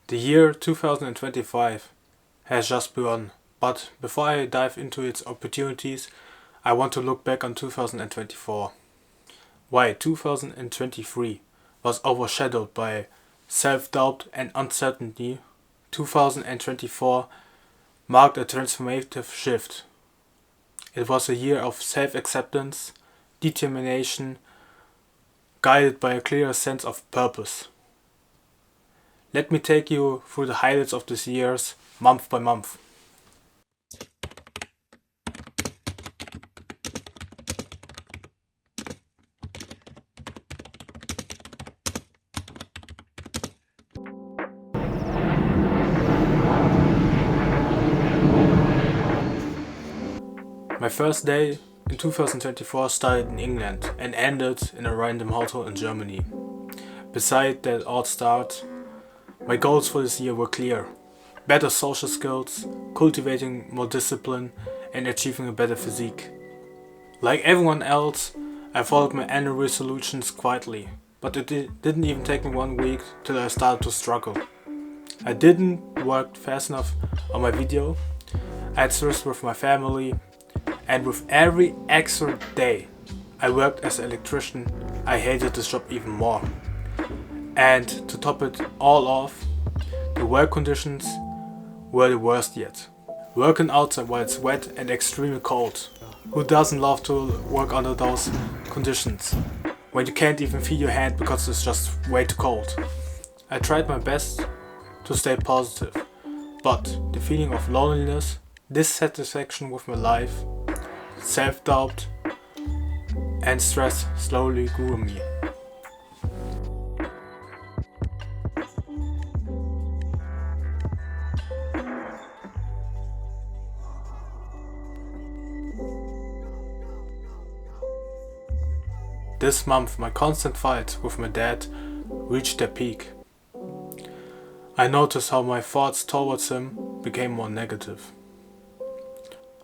The year 2025 has just begun, but before I dive into its opportunities, I want to look back on 2024. Why 2023 was overshadowed by self-doubt and uncertainty, 2024 marked a transformative shift. It was a year of self-acceptance, determination, guided by a clearer sense of purpose. Let me take you through the highlights of this year's month by month. My first day in 2024 started in England and ended in a random hotel in Germany. Beside that odd start, my goals for this year were clear: better social skills, cultivating more discipline, and achieving a better physique. Like everyone else, I followed my annual resolutions quietly, but it didn't even take me 1 week till I started to struggle. I didn't work fast enough on my video, I had stress with my family, and with every extra day I worked as an electrician, I hated this job even more. And to top it all off, the work conditions were the worst yet. Working outside while it's wet and extremely cold. Who doesn't love to work under those conditions? When you can't even feel your hand because it's just way too cold. I tried my best to stay positive, but the feeling of loneliness, dissatisfaction with my life, self-doubt and stress slowly grew on me. This month, my constant fight with my dad reached their peak. I noticed how my thoughts towards him became more negative.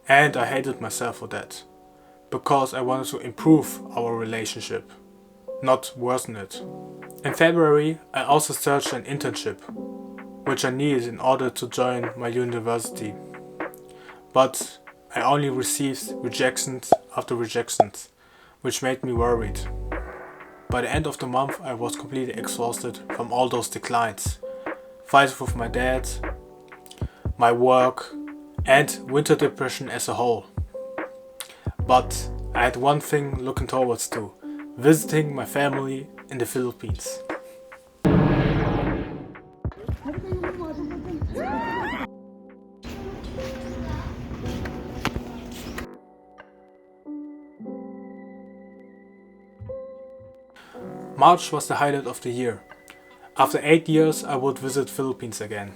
And I hated myself for that, because I wanted to improve our relationship, not worsen it. In February, I also searched an internship, which I needed in order to join my university. But I only received rejections after rejections, which made me worried. By the end of the month, I was completely exhausted from all those declines. Fights with my dad, my work, and winter depression as a whole. But I had one thing looking towards to: visiting my family in the Philippines. March was the highlight of the year. After 8 years, I would visit Philippines again.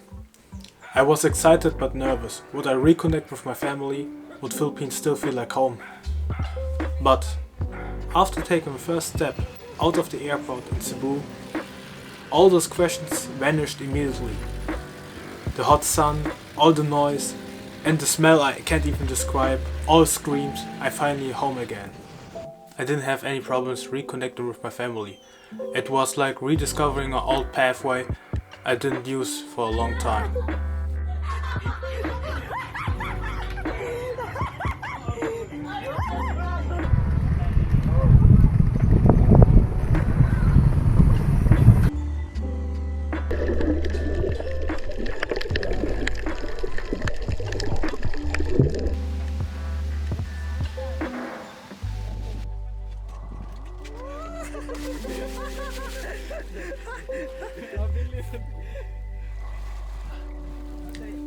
I was excited but nervous. Would I reconnect with my family? Would Philippines still feel like home? But after taking the first step out of the airport in Cebu, all those questions vanished immediately. The hot sun, all the noise, and the smell I can't even describe, all screamed, I'm finally home again. I didn't have any problems reconnecting with my family. It was like rediscovering an old pathway I didn't use for a long time.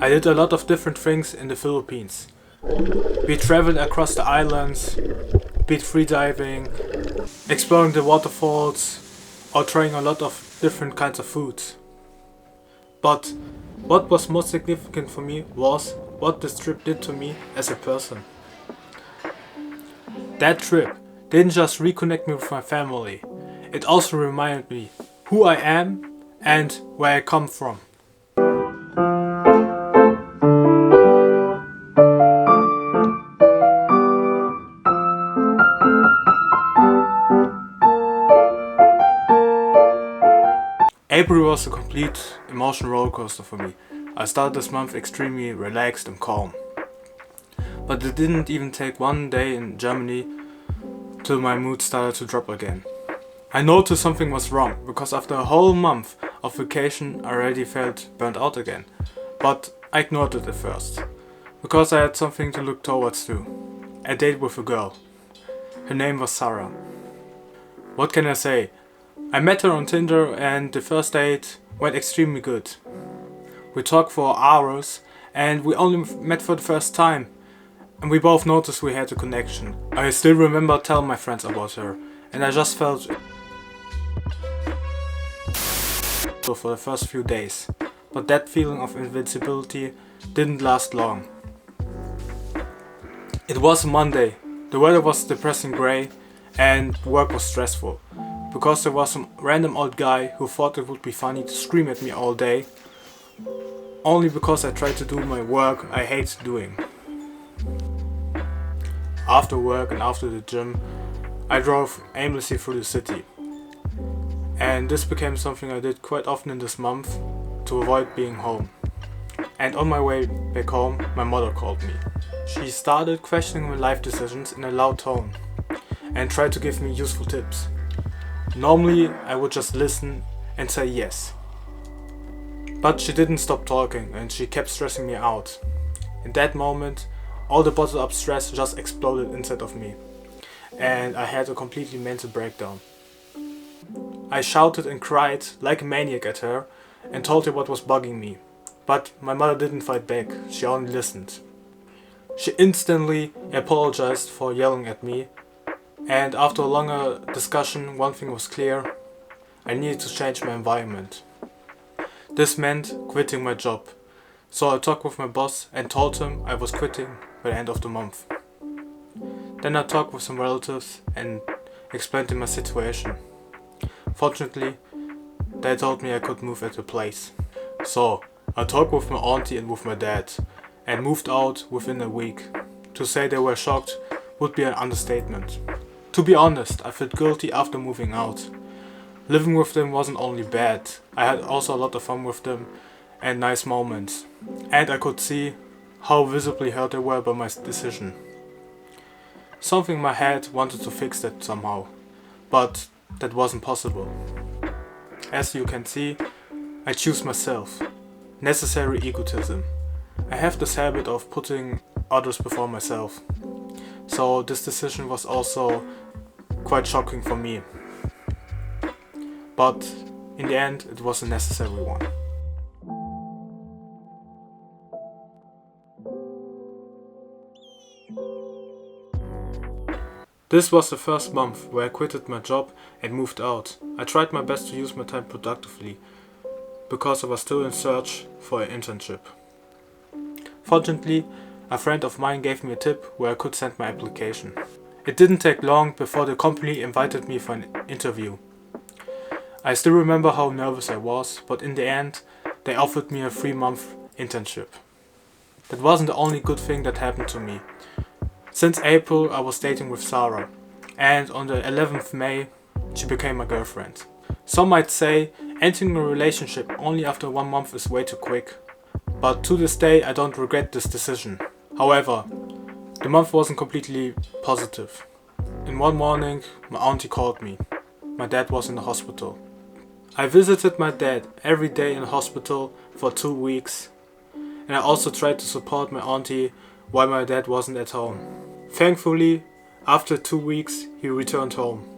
I did a lot of different things in the Philippines. We traveled across the islands, be it free diving, exploring the waterfalls, or trying a lot of different kinds of foods. But what was most significant for me was what this trip did to me as a person. That trip didn't just reconnect me with my family, it also reminded me who I am and where I come from. April was a complete emotional roller coaster for me. I started this month extremely relaxed and calm. But it didn't even take one day in Germany till my mood started to drop again. I noticed something was wrong, because after a whole month of vacation I already felt burnt out again. But I ignored it at first, because I had something to look towards to. A date with a girl. Her name was Sarah. What can I say? I met her on Tinder and the first date went extremely good. We talked for hours and we only met for the first time. And we both noticed we had a connection. I still remember telling my friends about her, and I just felt for the first few days. But that feeling of invincibility didn't last long. It was Monday, the weather was depressing grey and work was stressful. Because there was some random old guy who thought it would be funny to scream at me all day. Only because I tried to do my work I hate doing. After work and after the gym, I drove aimlessly through the city. And this became something I did quite often in this month to avoid being home. And on my way back home, my mother called me. She started questioning my life decisions in a loud tone and tried to give me useful tips. Normally, I would just listen and say yes. But she didn't stop talking and she kept stressing me out. In that moment, all the bottled up stress just exploded inside of me, and I had a completely mental breakdown. I shouted and cried like a maniac at her and told her what was bugging me, but my mother didn't fight back, she only listened. She instantly apologized for yelling at me, and after a longer discussion, one thing was clear: I needed to change my environment. This meant quitting my job. So I talked with my boss and told him I was quitting by the end of the month. Then I talked with some relatives and explained to my situation. Fortunately, they told me I could move at the place. So I talked with my auntie and with my dad and moved out within a week. To say they were shocked would be an understatement. To be honest, I felt guilty after moving out. Living with them wasn't only bad, I had also a lot of fun with them and nice moments. And I could see how visibly hurt they were by my decision. Something in my head wanted to fix that somehow, but that wasn't possible. As you can see, I choose myself. Necessary egotism. I have this habit of putting others before myself. So this decision was also quite shocking for me. But in the end, it was a necessary one. This was the first month where I quitted my job and moved out. I tried my best to use my time productively, because I was still in search for an internship. Fortunately, a friend of mine gave me a tip where I could send my application. It didn't take long before the company invited me for an interview. I still remember how nervous I was, but in the end, they offered me a 3-month internship. That wasn't the only good thing that happened to me. Since April, I was dating with Sarah, and on the 11th May, she became my girlfriend. Some might say entering a relationship only after 1 month is way too quick, but to this day I don't regret this decision. However, the month wasn't completely positive. In one morning, my auntie called me. My dad was in the hospital. I visited my dad every day in the hospital for 2 weeks, and I also tried to support my auntie while my dad wasn't at home. Thankfully, after 2 weeks, he returned home.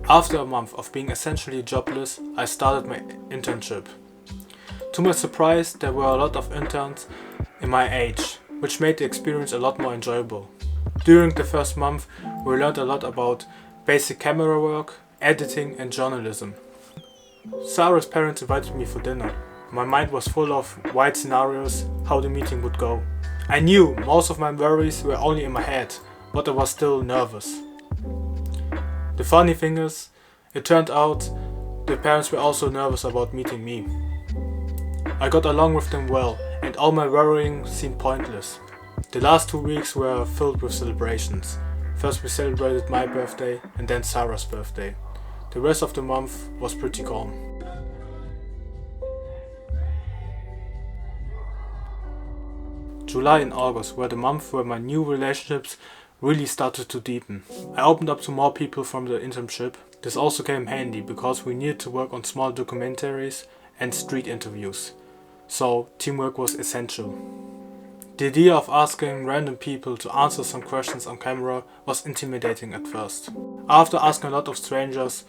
After a month of being essentially jobless, I started my internship. To my surprise, there were a lot of interns in my age, which made the experience a lot more enjoyable. During the first month, we learned a lot about basic camera work, editing and journalism. Sarah's parents invited me for dinner. My mind was full of wide scenarios how the meeting would go. I knew most of my worries were only in my head, but I was still nervous. The funny thing is, it turned out the parents were also nervous about meeting me. I got along with them well, and all my worrying seemed pointless. The last 2 weeks were filled with celebrations. First we celebrated my birthday and then Sarah's birthday. The rest of the month was pretty calm. July and August were the months where my new relationships really started to deepen. I opened up to more people from the internship. This also came handy because we needed to work on small documentaries and street interviews, so teamwork was essential. The idea of asking random people to answer some questions on camera was intimidating at first. After asking a lot of strangers,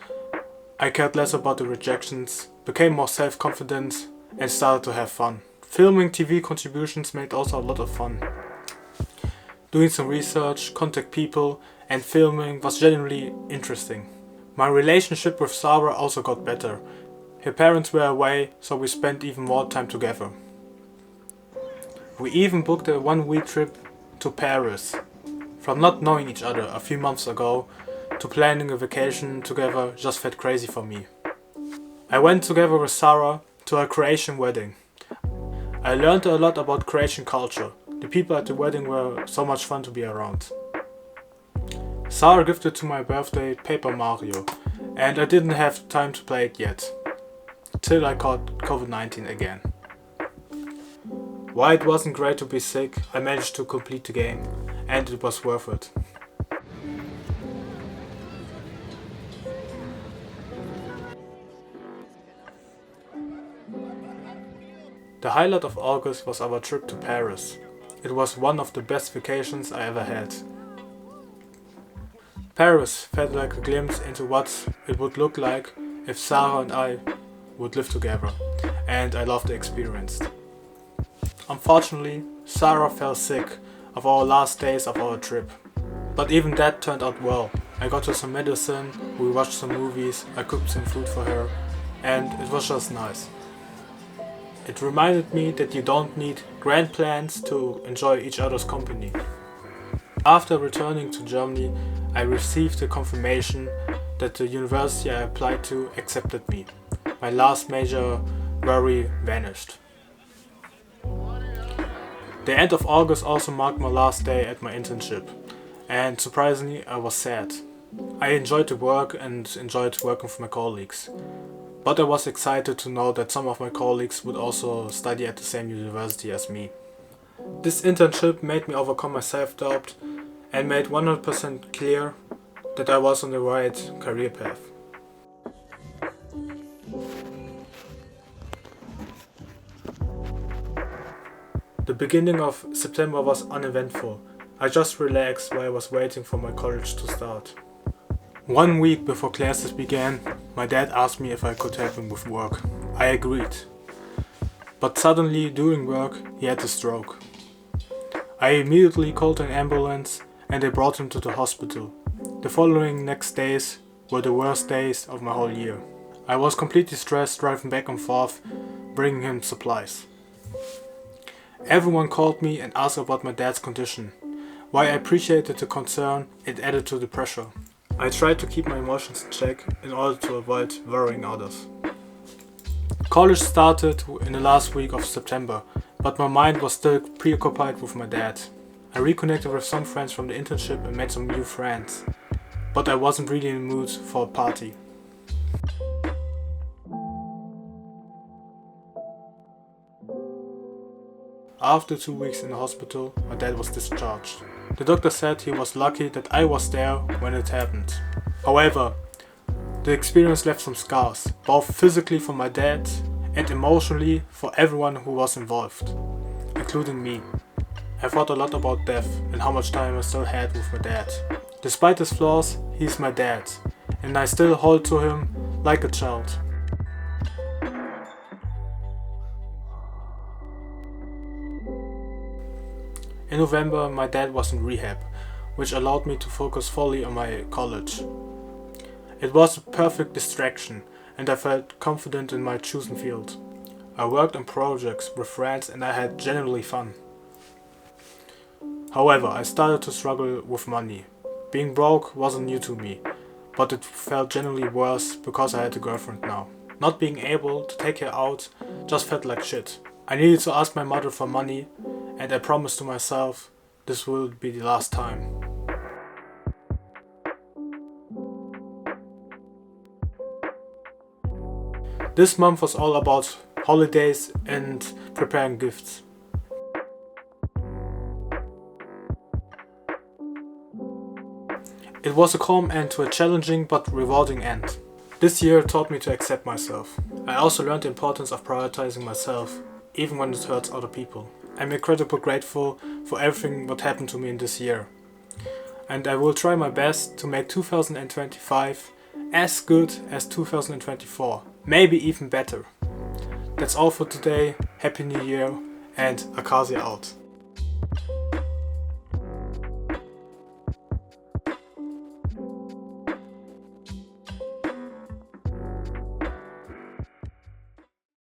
I cared less about the rejections, became more self-confident and started to have fun. Filming TV contributions made also a lot of fun. Doing some research, contact people and filming was genuinely interesting. My relationship with Sarah also got better. Her parents were away, so we spent even more time together. We even booked a 1-week trip to Paris. From not knowing each other a few months ago to planning a vacation together just felt crazy for me. I went together with Sarah to a Croatian wedding. I learned a lot about Croatian culture. The people at the wedding were so much fun to be around. Sarah gifted to my birthday Paper Mario, and I didn't have time to play it yet, till I caught COVID-19 again. While it wasn't great to be sick, I managed to complete the game, and it was worth it. The highlight of August was our trip to Paris. It was one of the best vacations I ever had. Paris felt like a glimpse into what it would look like if Sarah and I would live together, and I loved the experience. Unfortunately, Sarah fell sick of our last days of our trip. But even that turned out well. I got her some medicine, we watched some movies, I cooked some food for her, and it was just nice. It reminded me that you don't need grand plans to enjoy each other's company. After returning to Germany, I received the confirmation that the university I applied to accepted me. My last major worry vanished. The end of August also marked my last day at my internship, and surprisingly I was sad. I enjoyed the work and enjoyed working with my colleagues. But I was excited to know that some of my colleagues would also study at the same university as me. This internship made me overcome my self-doubt and made 100% clear that I was on the right career path. The beginning of September was uneventful. I just relaxed while I was waiting for my college to start. 1 week before classes began, my dad asked me if I could help him with work. I agreed. But suddenly, during work, he had a stroke. I immediately called an ambulance and they brought him to the hospital. The following next days were the worst days of my whole year. I was completely stressed driving back and forth, bringing him supplies. Everyone called me and asked about my dad's condition. While I appreciated the concern, it added to the pressure. I tried to keep my emotions in check in order to avoid worrying others. College started in the last week of September, but my mind was still preoccupied with my dad. I reconnected with some friends from the internship and made some new friends, but I wasn't really in the mood for a party. After 2 weeks in the hospital, my dad was discharged. The doctor said he was lucky that I was there when it happened. However, the experience left some scars, both physically for my dad and emotionally for everyone who was involved, including me. I thought a lot about death and how much time I still had with my dad. Despite his flaws, he's my dad, and I still hold to him like a child. In November, my dad was in rehab, which allowed me to focus fully on my college. It was a perfect distraction, and I felt confident in my chosen field. I worked on projects with friends and I had genuinely fun. However, I started to struggle with money. Being broke wasn't new to me, but it felt genuinely worse because I had a girlfriend now. Not being able to take her out just felt like shit. I needed to ask my mother for money, and I promised to myself this will be the last time. This month was all about holidays and preparing gifts. It was a calm end to a challenging but rewarding end. This year taught me to accept myself. I also learned the importance of prioritizing myself, even when it hurts other people. I'm incredibly grateful for everything what happened to me in this year. And I will try my best to make 2025 as good as 2024, maybe even better. That's all for today. Happy New Year and Akasia out.